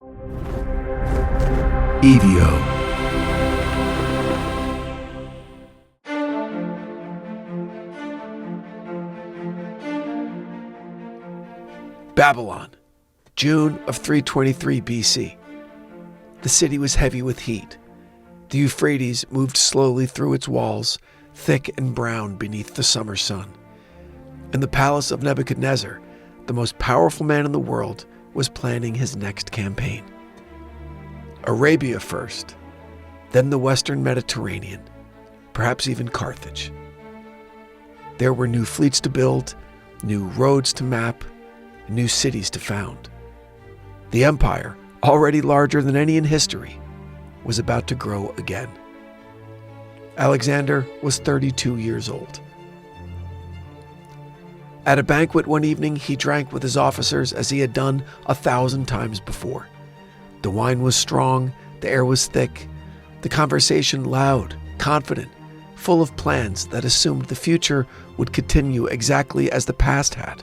EVO. Babylon, June of 323 BC. The city was heavy with heat. The Euphrates moved slowly through its walls, thick and brown beneath the summer sun. In the palace of Nebuchadnezzar, the most powerful man in the world was planning his next campaign. Arabia first, then the Western Mediterranean, perhaps even Carthage. There were new fleets to build, new roads to map, new cities to found. The empire, already larger than any in history, was about to grow again. Alexander was 32 years old. At a banquet one evening, he drank with his officers as he had done 1,000 times before. The wine was strong, the air was thick, the conversation loud, confident, full of plans that assumed the future would continue exactly as the past had.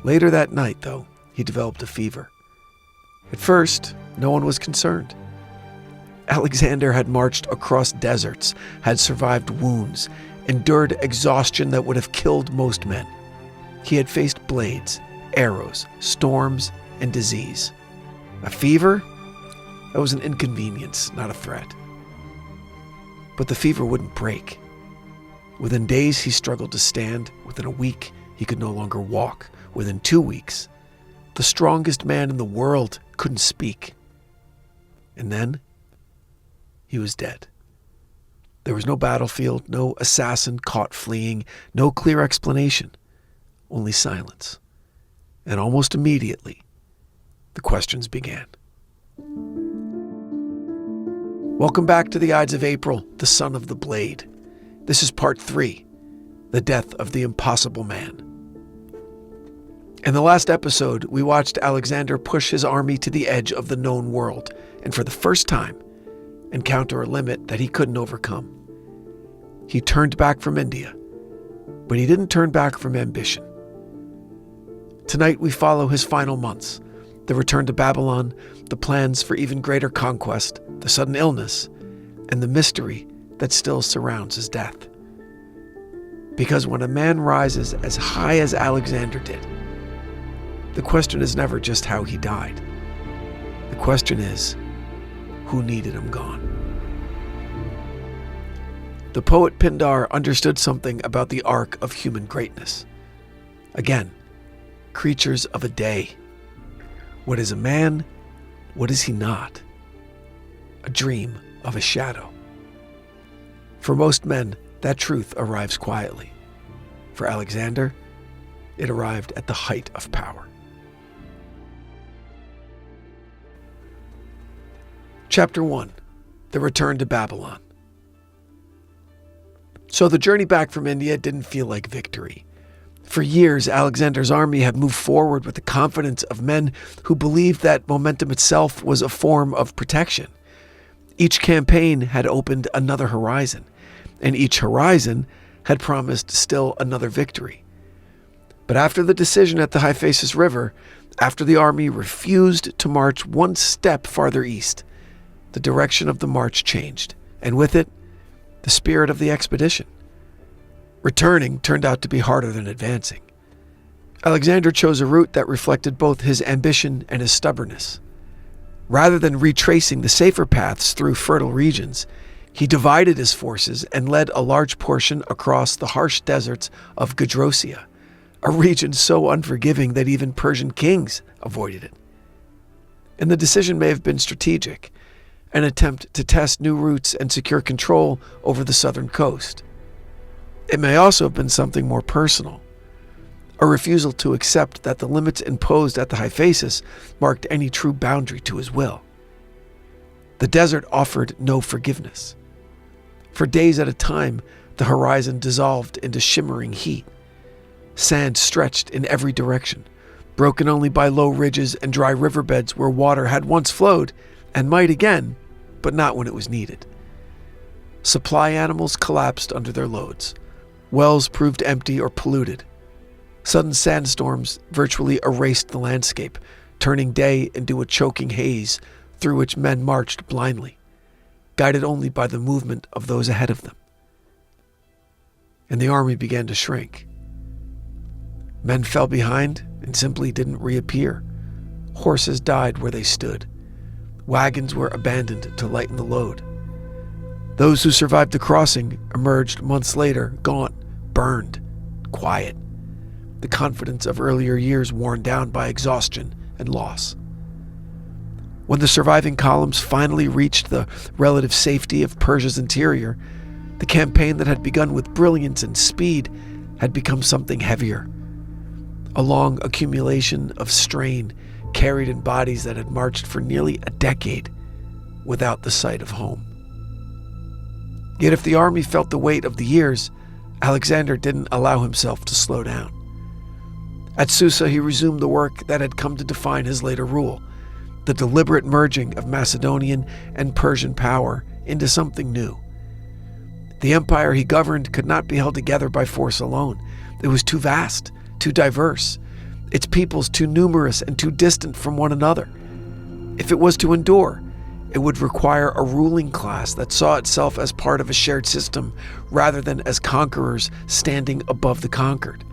Later that night, though, he developed a fever. At first, no one was concerned. Alexander had marched across deserts, had survived wounds, endured exhaustion that would have killed most men. He had faced blades, arrows, storms, and disease. A fever? That was an inconvenience, not a threat. But the fever wouldn't break. Within days, he struggled to stand. Within a week, he could no longer walk. Within 2 weeks, the strongest man in the world couldn't speak. And then, he was dead. There was no battlefield, no assassin caught fleeing, no clear explanation, only silence. And almost immediately, the questions began. Welcome back to the Ides of April, the son of the blade. This is part 3, the death of the impossible man. In the last episode, we watched Alexander push his army to the edge of the known world, and for the first time, encounter a limit that he couldn't overcome. He turned back from India, but he didn't turn back from ambition. Tonight, we follow his final months, the return to Babylon, the plans for even greater conquest, the sudden illness, and the mystery that still surrounds his death. Because when a man rises as high as Alexander did, the question is never just how he died. The question is, who needed him gone? The poet Pindar understood something about the arc of human greatness. Again, creatures of a day. What is a man? What is he not? A dream of a shadow. For most men, that truth arrives quietly. For Alexander, it arrived at the height of power. Chapter 1, the return to Babylon. So the journey back from India didn't feel like victory. For years, Alexander's army had moved forward with the confidence of men who believed that momentum itself was a form of protection. Each campaign had opened another horizon, and each horizon had promised still another victory. But after the decision at the Hyphasis River, after the army refused to march one step farther east, the direction of the march changed, and with it, the spirit of the expedition. Returning turned out to be harder than advancing. Alexander chose a route that reflected both his ambition and his stubbornness. Rather than retracing the safer paths through fertile regions, he divided his forces and led a large portion across the harsh deserts of Gedrosia, a region so unforgiving that even Persian kings avoided it. And the decision may have been strategic, an attempt to test new routes and secure control over the southern coast. It may also have been something more personal, a refusal to accept that the limits imposed at the Hyphasis marked any true boundary to his will. The desert offered no forgiveness. For days at a time, the horizon dissolved into shimmering heat. Sand stretched in every direction, broken only by low ridges and dry riverbeds where water had once flowed and might again, but not when it was needed. Supply animals collapsed under their loads. Wells proved empty or polluted. Sudden sandstorms virtually erased the landscape, turning day into a choking haze through which men marched blindly, guided only by the movement of those ahead of them. And the army began to shrink. Men fell behind and simply didn't reappear. Horses died where they stood. Wagons were abandoned to lighten the load. Those who survived the crossing emerged months later, gaunt, burned, quiet, the confidence of earlier years worn down by exhaustion and loss. When the surviving columns finally reached the relative safety of Persia's interior, the campaign that had begun with brilliance and speed had become something heavier, a long accumulation of strain carried in bodies that had marched for nearly a decade without the sight of home. Yet if the army felt the weight of the years, Alexander didn't allow himself to slow down. At Susa, he resumed the work that had come to define his later rule, the deliberate merging of Macedonian and Persian power into something new. The empire he governed could not be held together by force alone. It was too vast, too diverse, its peoples too numerous and too distant from one another. If it was to endure, it would require a ruling class that saw itself as part of a shared system rather than as conquerors standing above the conquered.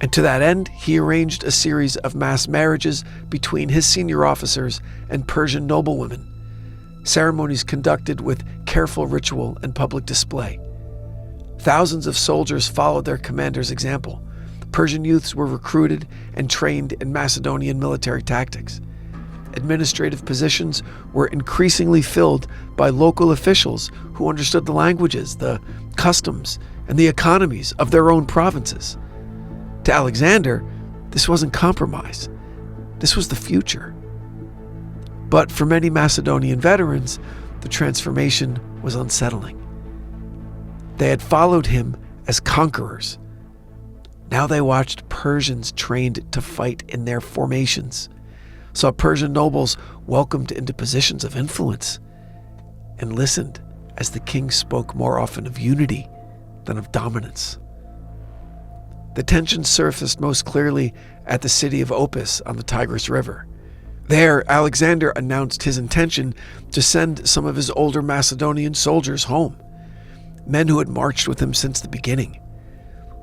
And to that end, he arranged a series of mass marriages between his senior officers and Persian noblewomen, ceremonies conducted with careful ritual and public display. Thousands of soldiers followed their commander's example. Persian youths were recruited and trained in Macedonian military tactics. Administrative positions were increasingly filled by local officials who understood the languages, the customs, and the economies of their own provinces. To Alexander, this wasn't compromise. This was the future. But for many Macedonian veterans, the transformation was unsettling. They had followed him as conquerors. Now they watched Persians trained to fight in their formations, saw Persian nobles welcomed into positions of influence, and listened as the king spoke more often of unity than of dominance. The tension surfaced most clearly at the city of Opis on the Tigris River. There, Alexander announced his intention to send some of his older Macedonian soldiers home, men who had marched with him since the beginning,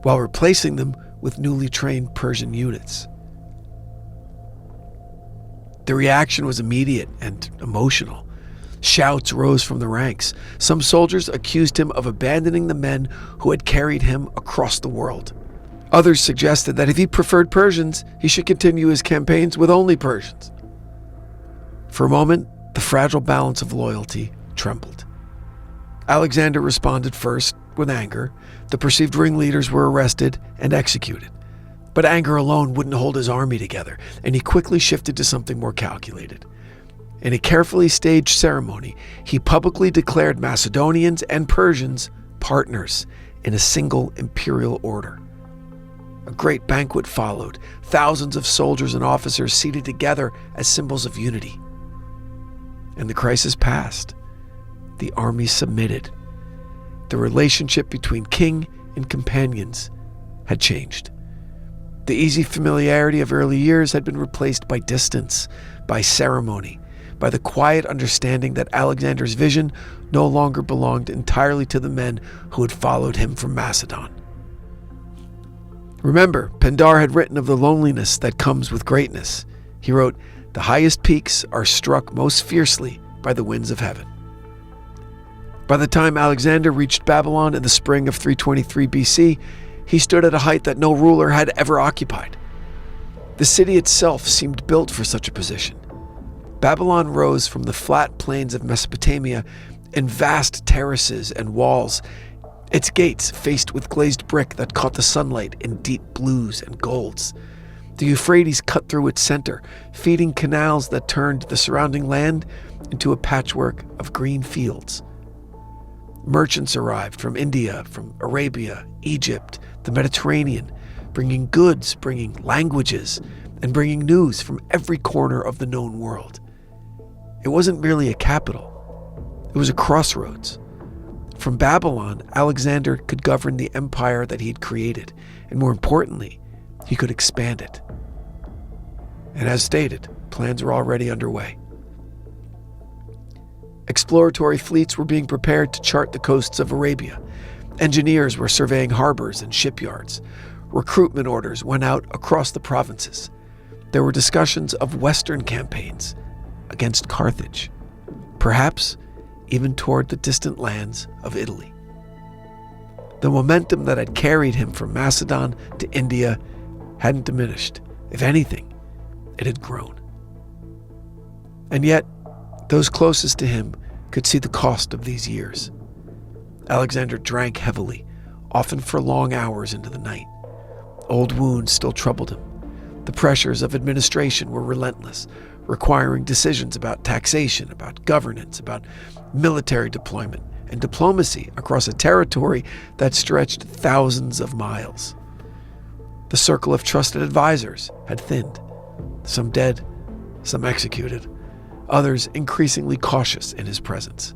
while replacing them with newly trained Persian units. The reaction was immediate and emotional. Shouts rose from the ranks. Some soldiers accused him of abandoning the men who had carried him across the world. Others suggested that if he preferred Persians, he should continue his campaigns with only Persians. For a moment, the fragile balance of loyalty trembled. Alexander responded first with anger. The perceived ringleaders were arrested and executed. But anger alone wouldn't hold his army together, and he quickly shifted to something more calculated. In a carefully staged ceremony, he publicly declared Macedonians and Persians partners in a single imperial order. A great banquet followed, thousands of soldiers and officers seated together as symbols of unity. And the crisis passed. The army submitted. The relationship between king and companions had changed. The easy familiarity of early years had been replaced by distance, by ceremony, by the quiet understanding that Alexander's vision no longer belonged entirely to the men who had followed him from Macedon. Remember, Pindar had written of the loneliness that comes with greatness. He wrote, "The highest peaks are struck most fiercely by the winds of heaven." By the time Alexander reached Babylon in the spring of 323 BC, he stood at a height that no ruler had ever occupied. The city itself seemed built for such a position. Babylon rose from the flat plains of Mesopotamia in vast terraces and walls, its gates faced with glazed brick that caught the sunlight in deep blues and golds. The Euphrates cut through its center, feeding canals that turned the surrounding land into a patchwork of green fields. Merchants arrived from India, from Arabia, Egypt, the Mediterranean, bringing goods, bringing languages, and bringing news from every corner of the known world. It wasn't merely a capital. It was a crossroads. From Babylon, Alexander could govern the empire that he had created, and more importantly, he could expand it. And as stated, plans were already underway. Exploratory fleets were being prepared to chart the coasts of Arabia. Engineers were surveying harbors and shipyards. Recruitment orders went out across the provinces. There were discussions of Western campaigns against Carthage, perhaps even toward the distant lands of Italy. The momentum that had carried him from Macedon to India hadn't diminished. If anything, it had grown. And yet, those closest to him could see the cost of these years. Alexander drank heavily, often for long hours into the night. Old wounds still troubled him. The pressures of administration were relentless, requiring decisions about taxation, about governance, about military deployment, and diplomacy across a territory that stretched thousands of miles. The circle of trusted advisors had thinned, some dead, some executed, others increasingly cautious in his presence.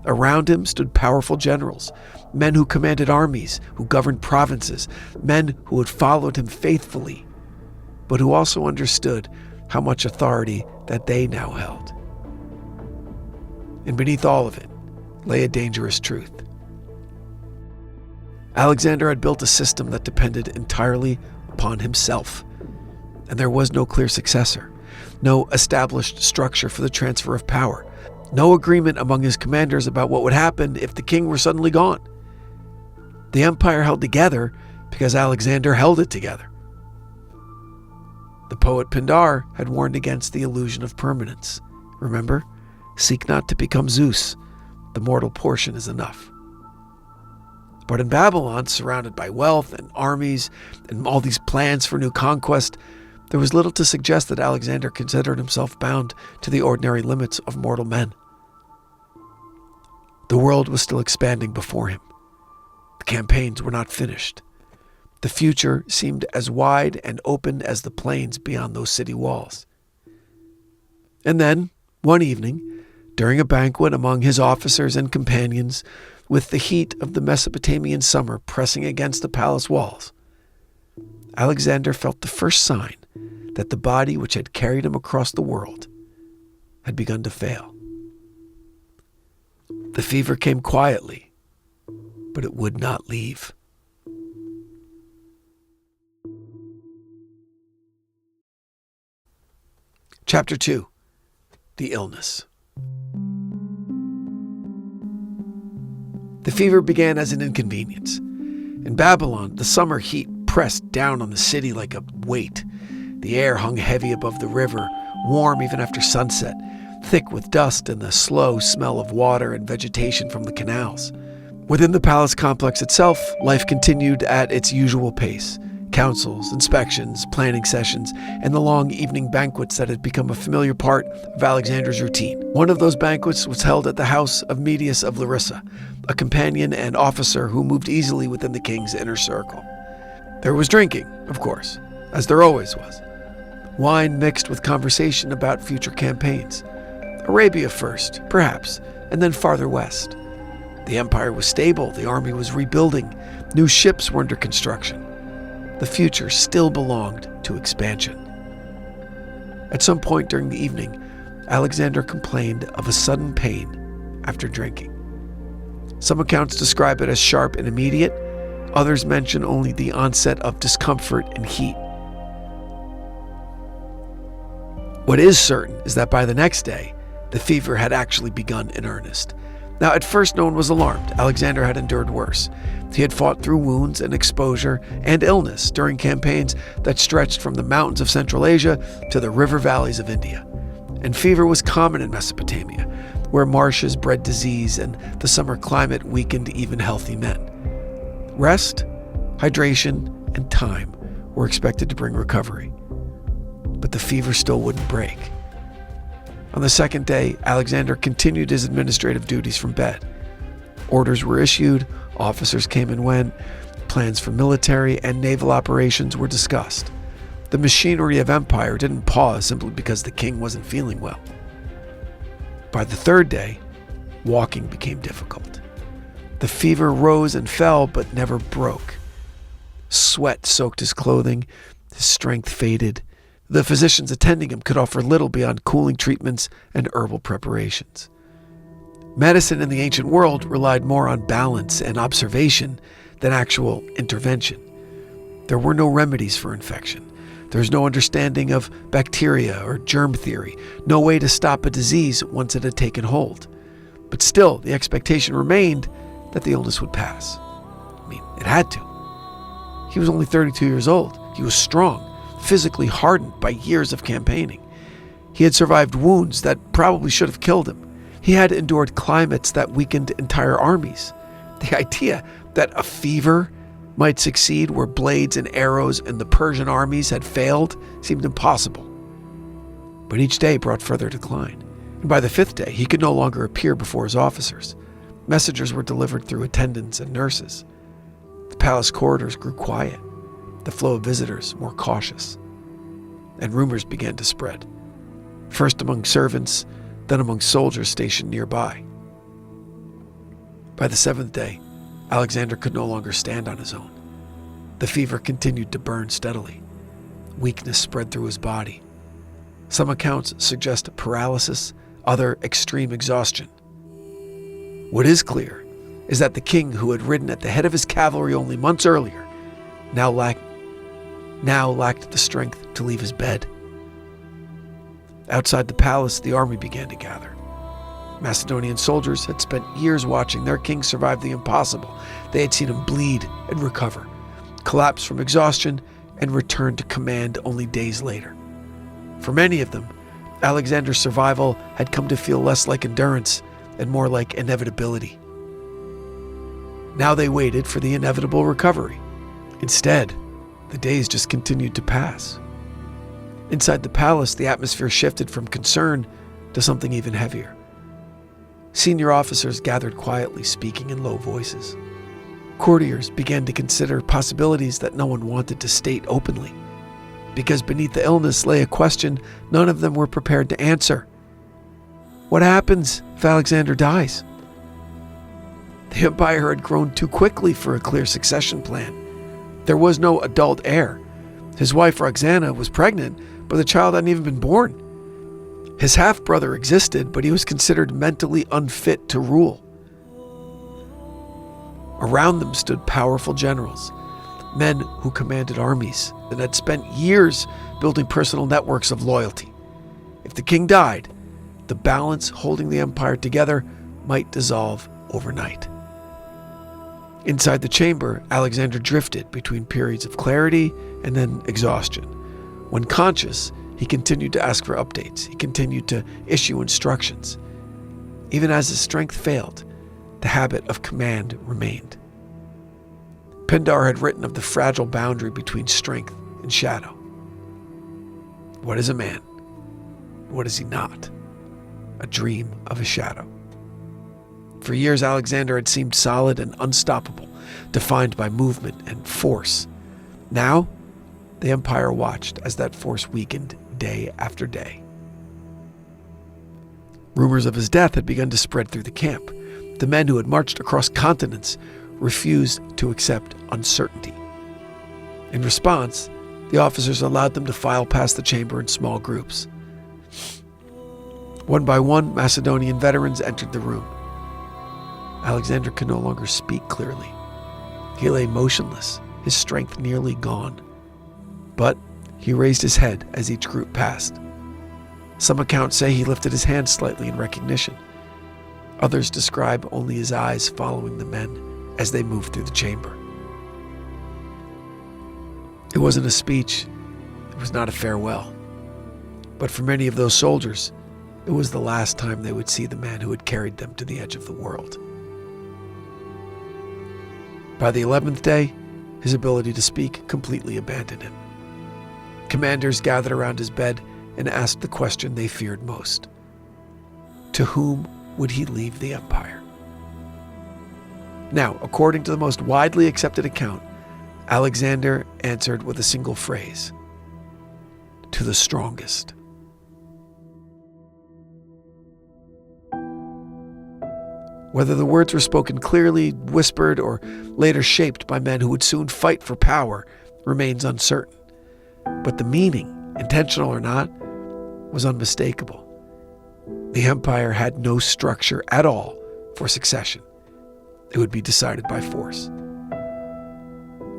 Around him stood powerful generals, men who commanded armies, who governed provinces, men who had followed him faithfully, but who also understood how much authority that they now held. And beneath all of it lay a dangerous truth. Alexander had built a system that depended entirely upon himself, and there was no clear successor, no established structure for the transfer of power, no agreement among his commanders about what would happen if the king were suddenly gone. The empire held together because Alexander held it together. The poet Pindar had warned against the illusion of permanence. Remember? Seek not to become Zeus. The mortal portion is enough. But in Babylon, surrounded by wealth and armies and all these plans for new conquest, there was little to suggest that Alexander considered himself bound to the ordinary limits of mortal men. The world was still expanding before him. The campaigns were not finished. The future seemed as wide and open as the plains beyond those city walls. And then, one evening, during a banquet among his officers and companions, with the heat of the Mesopotamian summer pressing against the palace walls, Alexander felt the first sign that the body which had carried him across the world had begun to fail. The fever came quietly, but it would not leave. Chapter 2. The Illness. The fever began as an inconvenience. In Babylon, the summer heat pressed down on the city like a weight. The air hung heavy above the river, warm even after sunset, thick with dust and the slow smell of water and vegetation from the canals. Within the palace complex itself, life continued at its usual pace. Councils, inspections, planning sessions, and the long evening banquets that had become a familiar part of Alexander's routine. One of those banquets was held at the house of Medius of Larissa, a companion and officer who moved easily within the king's inner circle. There was drinking, of course, as there always was. Wine mixed with conversation about future campaigns. Arabia first, perhaps, and then farther west. The empire was stable, the army was rebuilding, new ships were under construction. The future still belonged to expansion. At some point during the evening, Alexander complained of a sudden pain after drinking. Some accounts describe it as sharp and immediate. Others mention only the onset of discomfort and heat. What is certain is that by the next day, the fever had actually begun in earnest. Now, at first, no one was alarmed. Alexander had endured worse. He had fought through wounds and exposure and illness during campaigns that stretched from the mountains of Central Asia to the river valleys of India. And fever was common in Mesopotamia, where marshes bred disease and the summer climate weakened even healthy men. Rest, hydration, and time were expected to bring recovery. But the fever still wouldn't break. On the second day, Alexander continued his administrative duties from bed. Orders were issued, officers came and went, plans for military and naval operations were discussed. The machinery of empire didn't pause simply because the king wasn't feeling well. By the third day, walking became difficult. The fever rose and fell, but never broke. Sweat soaked his clothing, his strength faded, The physicians attending him could offer little beyond cooling treatments and herbal preparations. Medicine in the ancient world relied more on balance and observation than actual intervention. There were no remedies for infection. There was no understanding of bacteria or germ theory, no way to stop a disease once it had taken hold. But still, the expectation remained that the illness would pass. It had to. He was only 32 years old. He was strong, physically hardened by years of campaigning. He had survived wounds that probably should have killed him. He had endured climates that weakened entire armies. The idea that a fever might succeed where blades and arrows in the Persian armies had failed seemed impossible. But each day brought further decline, and by the 5th day he could no longer appear before his officers. Messengers were delivered through attendants and nurses. The palace corridors grew quiet, the flow of visitors more cautious, and rumors began to spread, first among servants, then among soldiers stationed nearby. By the 7th day, Alexander could no longer stand on his own. The fever continued to burn steadily. Weakness spread through his body. Some accounts suggest paralysis, other extreme exhaustion. What is clear is that the king, who had ridden at the head of his cavalry only months earlier, now lacked the strength to leave his bed. Outside the palace, the army began to gather. Macedonian soldiers had spent years watching their king survive the impossible. They had seen him bleed and recover, collapse from exhaustion, and return to command only days later. For many of them, Alexander's survival had come to feel less like endurance and more like inevitability. Now they waited for the inevitable recovery. Instead, the days just continued to pass. Inside the palace, the atmosphere shifted from concern to something even heavier. Senior officers gathered quietly, speaking in low voices. Courtiers began to consider possibilities that no one wanted to state openly, because beneath the illness lay a question none of them were prepared to answer. What happens if Alexander dies? The empire had grown too quickly for a clear succession plan. There was no adult heir. His wife Roxana was pregnant, but the child hadn't even been born. His half-brother existed, but he was considered mentally unfit to rule. Around them stood powerful generals, men who commanded armies and had spent years building personal networks of loyalty. If the king died, the balance holding the empire together might dissolve overnight. Inside the chamber, Alexander drifted between periods of clarity and then exhaustion. When conscious, he continued to ask for updates. He continued to issue instructions. Even as his strength failed, the habit of command remained. Pindar had written of the fragile boundary between strength and shadow. What is a man? What is he not? A dream of a shadow. For years, Alexander had seemed solid and unstoppable, defined by movement and force. Now, the empire watched as that force weakened day after day. Rumors of his death had begun to spread through the camp. The men who had marched across continents refused to accept uncertainty. In response, the officers allowed them to file past the chamber in small groups. One by one, Macedonian veterans entered the room. Alexander could no longer speak clearly. He lay motionless, his strength nearly gone. But he raised his head as each group passed. Some accounts say he lifted his hand slightly in recognition. Others describe only his eyes following the men as they moved through the chamber. It wasn't a speech. It was not a farewell. But for many of those soldiers, it was the last time they would see the man who had carried them to the edge of the world. By the 11th day, his ability to speak completely abandoned him. Commanders gathered around his bed and asked the question they feared most. To whom would he leave the empire? Now, according to the most widely accepted account, Alexander answered with a single phrase: to the strongest. Whether the words were spoken clearly, whispered, or later shaped by men who would soon fight for power remains uncertain. But the meaning intentional or not, was unmistakable. The empire had no structure at all for succession. It would be decided by force.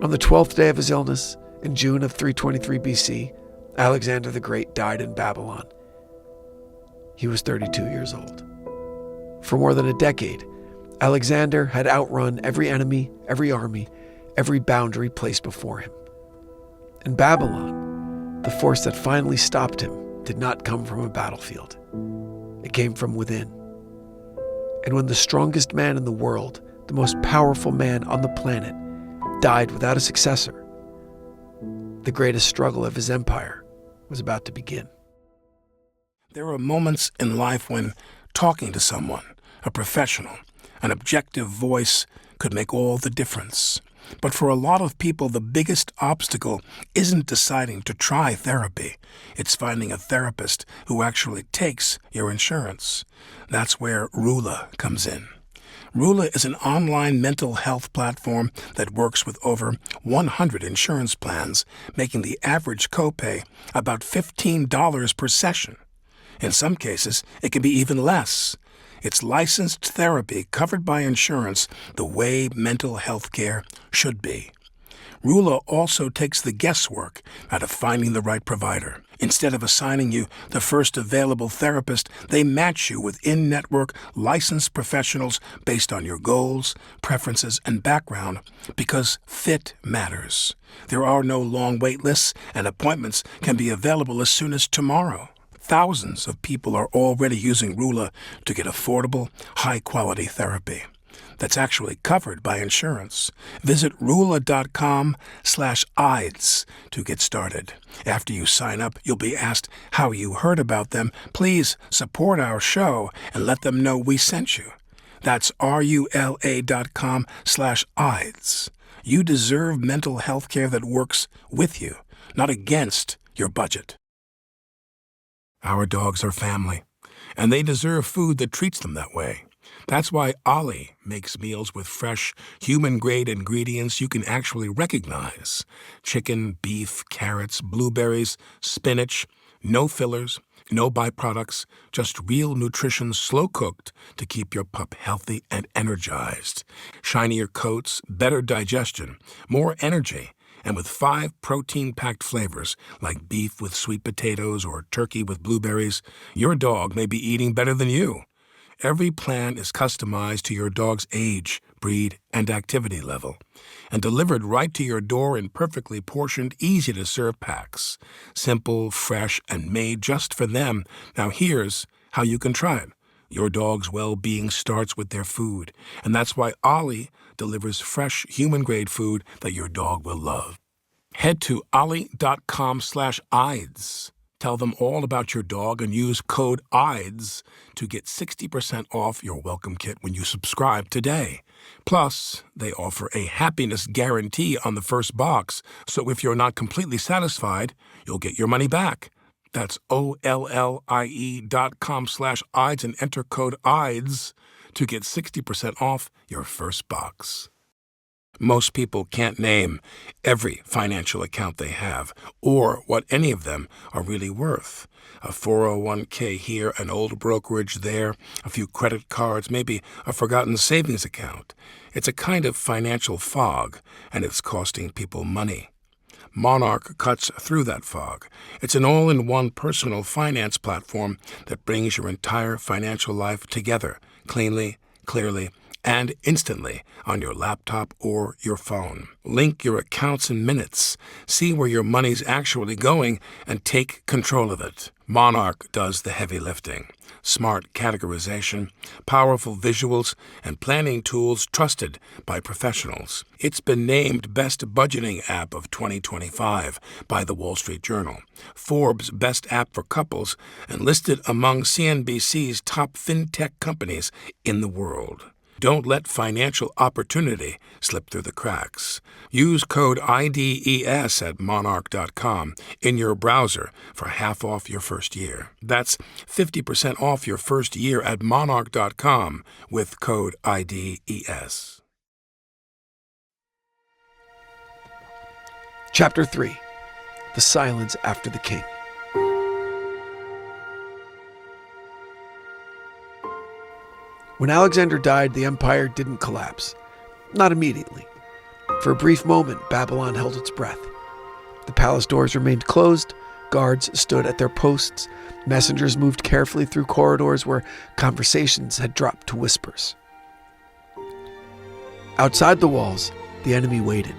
On the 12th day of his illness, in June of 323 BC, Alexander the Great died in Babylon. He was 32 years old. For more than a decade, Alexander had outrun every enemy, every army, every boundary placed before him. In Babylon, the force that finally stopped him did not come from a battlefield. It came from within. And when the strongest man in the world, the most powerful man on the planet, died without a successor, the greatest struggle of his empire was about to begin. There are moments in life when talking to someone, a professional, an objective voice could make all the difference. But for a lot of people, the biggest obstacle isn't deciding to try therapy. It's finding a therapist who actually takes your insurance. That's where Rula comes in. Rula is an online mental health platform that works with over 100 insurance plans, making the average copay about $15 per session. In some cases, it can be even less. It's licensed therapy covered by insurance the way mental health care should be. Rula also takes the guesswork out of finding the right provider. Instead of assigning you the first available therapist, they match you with in-network licensed professionals based on your goals, preferences, and background, because fit matters. There are no long wait lists, and appointments can be available as soon as tomorrow. Thousands of people are already using Rula to get affordable, high-quality therapy that's actually covered by insurance. Visit Rula.com/Ides to get started. After you sign up, you'll be asked how you heard about them. Please support our show and let them know we sent you. That's Rula.com/Ides. You deserve mental health care that works with you, not against your budget. Our dogs are family, and they deserve food that treats them that way. That's why Ollie makes meals with fresh, human-grade ingredients you can actually recognize. Chicken, beef, carrots, blueberries, spinach, no fillers, no byproducts, just real nutrition slow-cooked to keep your pup healthy and energized. Shinier coats, better digestion, more energy, and with 5 protein-packed flavors like beef with sweet potatoes or turkey with blueberries, your dog may be eating better than you. Every plan is customized to your dog's age, breed, and activity level, and delivered right to your door in perfectly portioned, easy-to-serve packs. Simple, fresh, and made just for them. Now here's how you can try it. Your dog's well-being starts with their food, and that's why Ollie delivers fresh, human-grade food that your dog will love. Head to ollie.com/Ides. Tell them all about your dog and use code IDES to get 60% off your welcome kit when you subscribe today. Plus, they offer a happiness guarantee on the first box, so if you're not completely satisfied, you'll get your money back. That's OLLIE.com/Ides and enter code IDES to get 60% off your first box. Most people can't name every financial account they have or what any of them are really worth. A 401k here, an old brokerage there, a few credit cards, maybe a forgotten savings account. It's a kind of financial fog, and it's costing people money. Monarch cuts through that fog. It's an all-in-one personal finance platform that brings your entire financial life together, cleanly, clearly, and instantly on your laptop or your phone. Link your accounts in minutes, see where your money's actually going, and take control of it. Monarch does the heavy lifting. Smart categorization, powerful visuals, and planning tools trusted by professionals. It's been named Best Budgeting App of 2025 by The Wall Street Journal, Forbes' Best App for Couples, and listed among CNBC's top fintech companies in the world. Don't let financial opportunity slip through the cracks. Use code IDES at monarch.com in your browser for half off your first year. That's 50% off your first year at monarch.com with code IDES. Chapter 3. The Silence After the King. When Alexander died, the empire didn't collapse. Not immediately. For a brief moment, Babylon held its breath. The palace doors remained closed, guards stood at their posts, messengers moved carefully through corridors where conversations had dropped to whispers. Outside the walls, the enemy waited.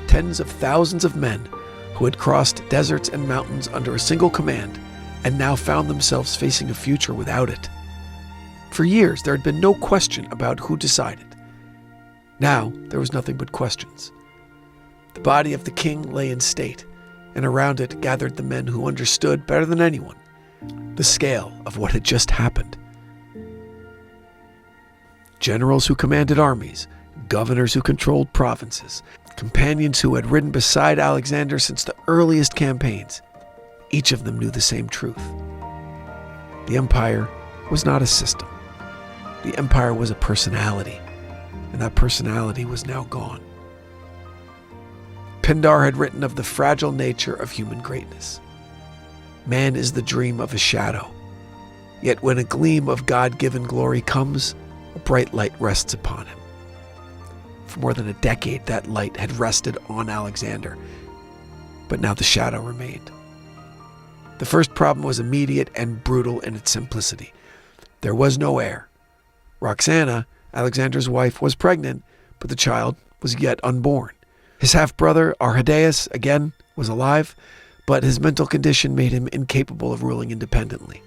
Tens of thousands of men who had crossed deserts and mountains under a single command and now found themselves facing a future without it. For years, there had been no question about who decided. Now, there was nothing but questions. The body of the king lay in state, and around it gathered the men who understood better than anyone the scale of what had just happened. Generals who commanded armies, governors who controlled provinces, companions who had ridden beside Alexander since the earliest campaigns, each of them knew the same truth. The empire was not a system. The empire was a personality, and that personality was now gone. Pindar had written of the fragile nature of human greatness. Man is the dream of a shadow, yet when a gleam of God-given glory comes, a bright light rests upon him. For more than a decade, that light had rested on Alexander, but now the shadow remained. The first problem was immediate and brutal in its simplicity. There was no heir. Roxana, Alexander's wife, was pregnant, but the child was yet unborn. His half-brother, Arrhidaeus, again, was alive, but his mental condition made him incapable of ruling independently.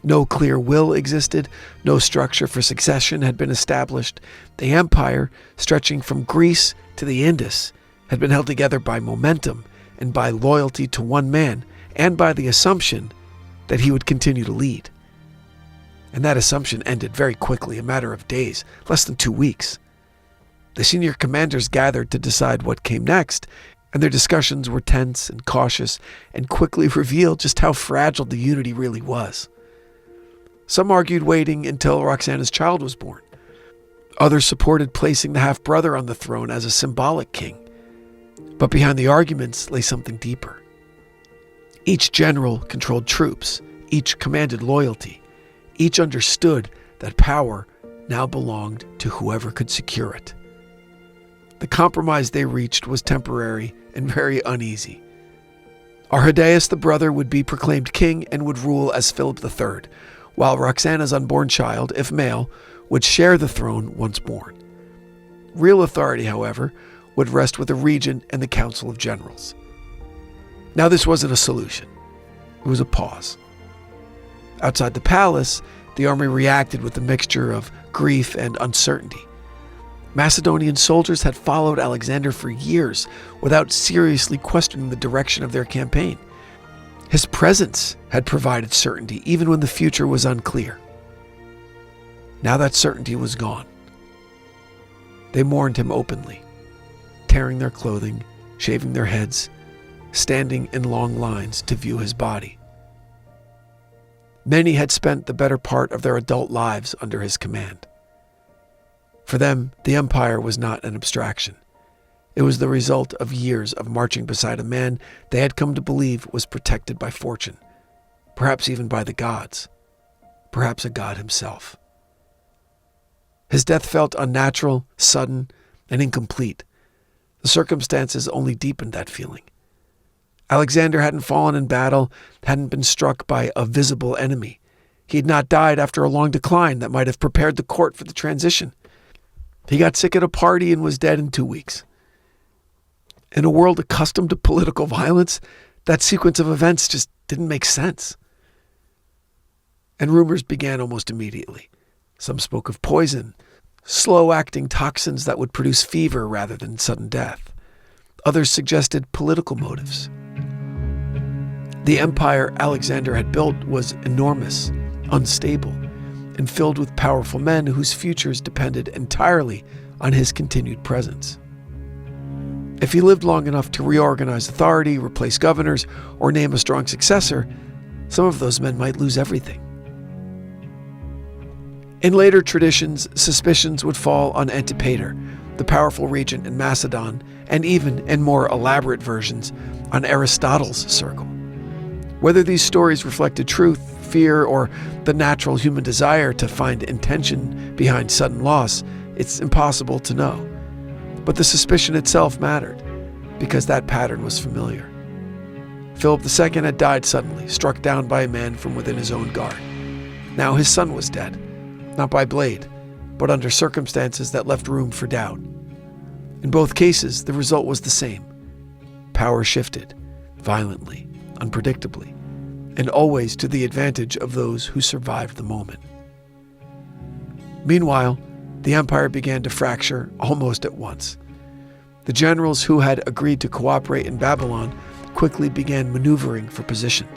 No clear will existed, no structure for succession had been established. The empire, stretching from Greece to the Indus, had been held together by momentum and by loyalty to one man, and by the assumption that he would continue to lead. And that assumption ended very quickly, a matter of days, less than 2 weeks. The senior commanders gathered to decide what came next, and their discussions were tense and cautious and quickly revealed just how fragile the unity really was. Some argued waiting until Roxana's child was born. Others supported placing the half-brother on the throne as a symbolic king. But behind the arguments lay something deeper. Each general controlled troops. Each commanded loyalty. Each understood that power now belonged to whoever could secure it. The compromise they reached was temporary and very uneasy. Arrhidaeus the brother would be proclaimed king and would rule as Philip III, while Roxana's unborn child, if male, would share the throne once born. Real authority, however, would rest with the regent and the council of generals. Now this wasn't a solution. It was a pause. Outside the palace, the army reacted with a mixture of grief and uncertainty. Macedonian soldiers had followed Alexander for years without seriously questioning the direction of their campaign. His presence had provided certainty even when the future was unclear. Now that certainty was gone. They mourned him openly, tearing their clothing, shaving their heads, standing in long lines to view his body. Many had spent the better part of their adult lives under his command. For them, the empire was not an abstraction. It was the result of years of marching beside a man they had come to believe was protected by fortune, perhaps even by the gods, perhaps a god himself. His death felt unnatural, sudden, and incomplete. The circumstances only deepened that feeling. Alexander hadn't fallen in battle, hadn't been struck by a visible enemy. He had not died after a long decline that might have prepared the court for the transition. He got sick at a party and was dead in 2 weeks. In a world accustomed to political violence, that sequence of events just didn't make sense. And rumors began almost immediately. Some spoke of poison, slow-acting toxins that would produce fever rather than sudden death. Others suggested political motives. The empire Alexander had built was enormous, unstable, and filled with powerful men whose futures depended entirely on his continued presence. If he lived long enough to reorganize authority, replace governors, or name a strong successor, some of those men might lose everything. In later traditions, suspicions would fall on Antipater, the powerful regent in Macedon, and even, in more elaborate versions, on Aristotle's circle. Whether these stories reflected truth, fear or the natural human desire to find intention behind sudden loss, it's impossible to know. But the suspicion itself mattered, because that pattern was familiar. Philip II had died suddenly, struck down by a man from within his own guard. Now his son was dead, not by blade, but under circumstances that left room for doubt. In both cases, the result was the same. Power shifted, violently, unpredictably, and always to the advantage of those who survived the moment. Meanwhile, the empire began to fracture almost at once. The generals who had agreed to cooperate in Babylon quickly began maneuvering for position.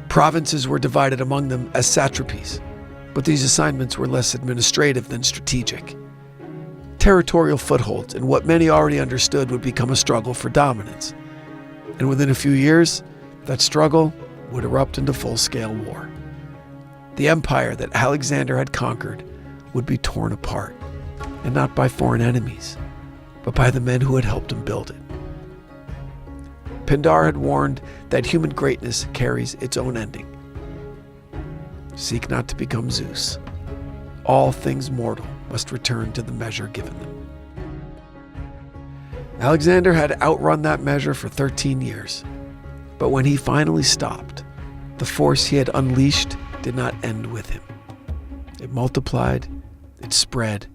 Provinces were divided among them as satrapies, but these assignments were less administrative than strategic. Territorial footholds in what many already understood would become a struggle for dominance. And within a few years, that struggle would erupt into full-scale war. The empire that Alexander had conquered would be torn apart, and not by foreign enemies, but by the men who had helped him build it. Pindar had warned that human greatness carries its own ending. Seek not to become Zeus. All things mortal must return to the measure given them. Alexander had outrun that measure for 13 years, but when he finally stopped, the force he had unleashed did not end with him. It multiplied, it spread,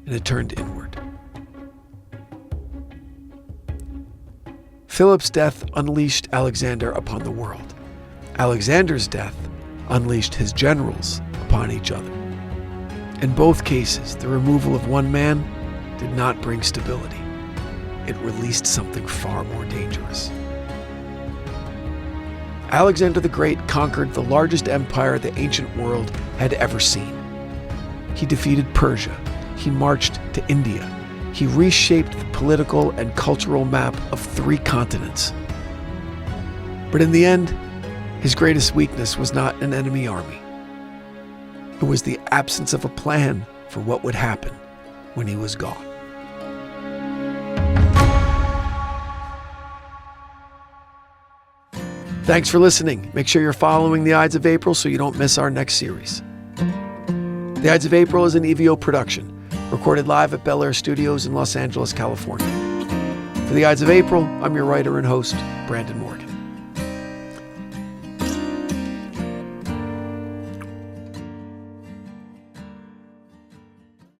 and it turned inward. Philip's death unleashed Alexander upon the world. Alexander's death unleashed his generals upon each other. In both cases, the removal of one man did not bring stability. It released something far more dangerous. Alexander the Great conquered the largest empire the ancient world had ever seen. He defeated Persia. He marched to India. He reshaped the political and cultural map of 3 continents. But in the end, his greatest weakness was not an enemy army. It was the absence of a plan for what would happen when he was gone. Thanks for listening. Make sure you're following the Ides of April so you don't miss our next series. The Ides of April is an EVO production, recorded live at Bel Air Studios in Los Angeles, California. For the Ides of April, I'm your writer and host, Brandon Morgan.